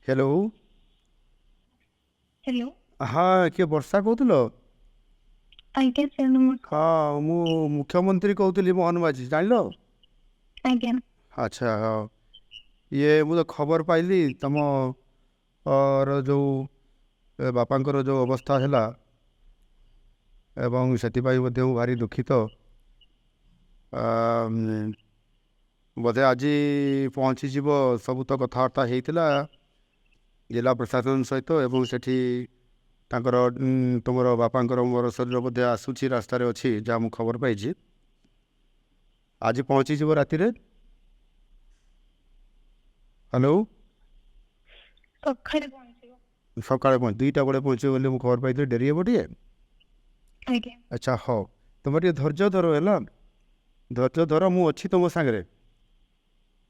Hello. Hello. हाँ किए वर्षा कहूल? आज्ञा सार नमस्कार। हाँ मु मुख्यमंत्री कहूली मोहन माझी जान। आज्ञा। अच्छा हाँ ये मु तो खबर पाइली तम जो बापांकर जो अवस्था है एवं से भारी दुखित। बोधे आज पहुँचीज सब तो कथबार्ता होता जिला प्रशासन सहित एवं सेठी तांकर तुमर बापांकर मोर शरीर बोधे आसूची रास्तार अच्छी जहाँ मुझे खबर पाई आज पहुँचीज राति। हेलो। सकाळे पहुंचेगा। सका पहुँच 2टा बेले पहुँचे बोली मुझे खबर पाई डेरी हे टे। आज्ञा। अच्छा हाँ तुम टे धैर्य धर है धैर्य धर मु अच्छी तुम सागर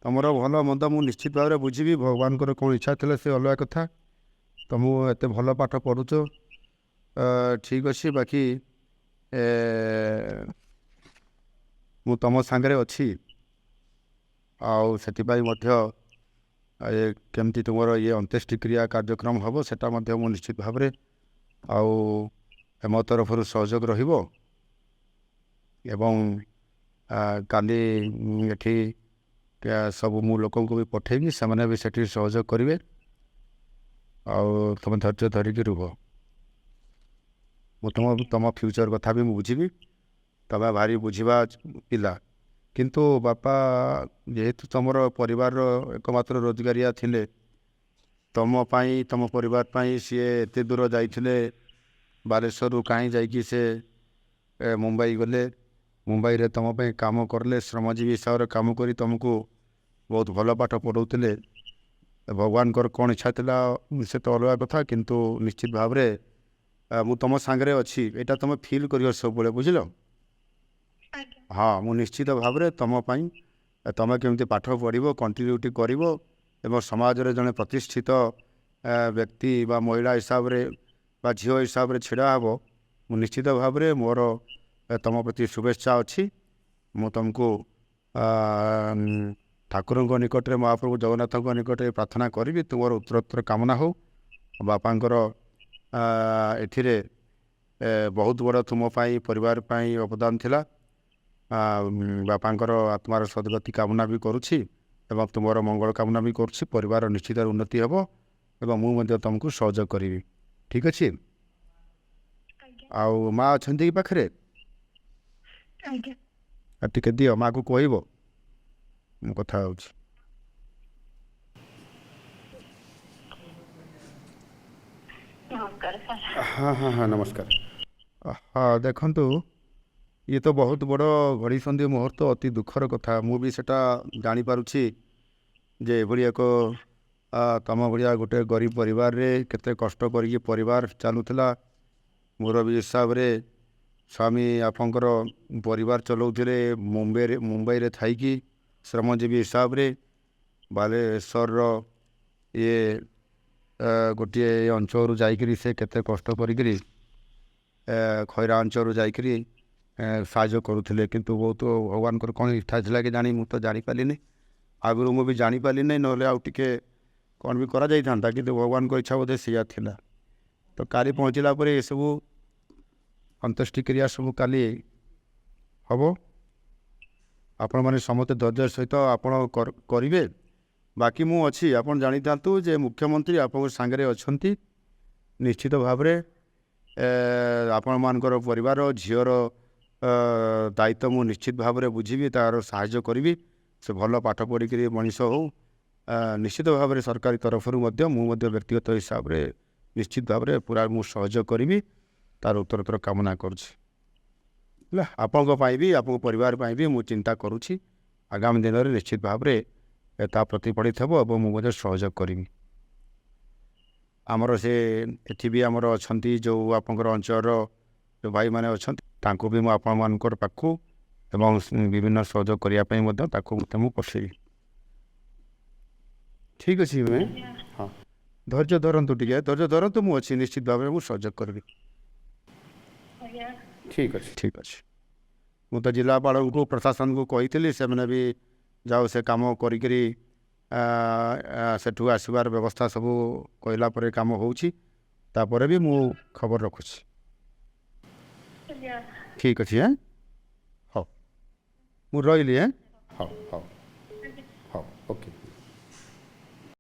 तुम भल मंद मु निश्चित भाव में बुझी भगवान कौन इच्छा थी से अलग कथा तुम एत भल पाठ पढ़ुच ठीक अच्छे बाकी मु तुम सागर अच्छी केमती तुम ये अंत्येष्टि क्रिया कार्यक्रम हम सेटा मु निश्चित भाव में मो तरफ सहयोग रहिबो एवं काली एठी सब मु लोक भी पठेबी से भी सेठी सहयोग करेंगे तुम धैर्य धरिकी रुह मु तुम फ्यूचर कथा भी बुझी तुम भारी बुझा पिला किंतु बापा जेहेतु तुम परिवार एकमात्र रोजगारिया थिले तुम तुम परिवार सी एत दूर जाइए बालेश्वर कहीं जाकि से मुंबई गले मुंबई रे तुम काम करले श्रमजीवी हिसाब से कम कर तुमको बहुत भल पाठ पढ़ाऊे भगवान कौन इच्छा था से तो अलग कथा किंतु निश्चित भाव में मु तुम सांगे अच्छी यहाँ तुम फिल कर सब बुझल। हाँ मु निश्चित भाव में तुम केमती पाठ पढ़ कंटिन्यूटी कर समाज रे जड़े प्रतिष्ठित व्यक्ति बा महिला हिसाब रे बा झील हिसाब से छिड़ा हे मु निश्चित भाव में मोर तुम प्रति शुभेच्छा अच्छी मु तुमको ठाकुर निकट में महाप्रभु जगन्नाथ निकट में प्रार्थना करी तुम उत्तरोत्तर कामना हो बापांकर एथिरे बहुत बड़ तुम परिवार अवदान थिला बापांकर आत्मार सद्गति कामना भी करुछि एवं तुमर मंगल कामना भी करुछि परिवार निश्चित उन्नति हेबो एवं मु तुमको सहयोग करी ठीक अच्छे। आउ माँ अच्छा कि पाखे टे दियो माँ को कहब मु कथा हो। नमस्कार सर। हाँ हाँ हाँ नमस्कार। हाँ देखु ये तो बहुत बड़ घड़ी संधि मुहूर्त अति दुखर कथा मु भी सेटा जानी पारुछि जे एभली एक तम भाया गोटे गरीब परिवार रे केते कष्ट करिक परिवार चलुला मोर भी हिसाब रे स्वामी आपंकर परिवार चलाउथिले मुंबई रे थाइकी श्रमजीवी हिसाब रे बालेश्वर ये गोटे अंचल जाइकरी से केते कष्ट करिकरी खैरा अंचल जाइकरी साहाଯ୍य करुले किंतु बहुत भगवान कौन इच्छा था कि जानी मुझे तो जापारि आगुरी मुझे भी जापारि ना ना आउ टे कौन भी करा था कि भगवान को इच्छा बोधे सीया थिला तो काली पहुँचला ये सब अंत्येष्टि क्रिया सब काली हम आपण मैंने समस्त धैर्य सहित आपण करेंगे बाकी मु अच्छी आप जानी था जे मुख्यमंत्री आप सांगे अच्छा निश्चित भाव में आपण मानकर परिवार झीर दायित्व मु निश्चित भाव में बुझी तार साहाय्य करी से भल पाठ पढ़िक मनीष हो निश्चित भाव में सरकारी तरफ मु व्यक्तिगत हिसाब से निश्चित भाव में पूरा मु सहयोग करी तार उत्तरोत्तर कामना करुँच आपण भी आप परिवार भी मु चिंता करुँची आगामी दिन में निश्चित भाव में प्रतिफलित हे और मुझे सहयोग करी आमर से एठी भी आमर अच्छा जो आपंकर अंचल जो भाई मैंने अच्छा भी मुझे आपण मान पाखु एवं विभिन्न सहयोग करने पठेबी ठीक अच्छे मैं हाँ धैर्य धरतु टे धैर्य धरतु मुझे निश्चित भाव में मुझे सहयोग करी ठीक अच्छे ठीक अच्छे मु तो जिलापाल को प्रशासन को कही से मैंने भी जाओ से कम करी ସେଠୁ ଆସିବାର ବ୍ୟବସ୍ଥା ସବୁ କହିଲା ପରେ କାମ ହେଉଛି, ତାପରେ ବି ମୁଁ ଖବର ରଖୁଛି। ଠିକ୍ ଅଛି। ହଉ, ମୁଁ ରହିଲି। ହଉ ହଉ ହଉ, ଓକେ।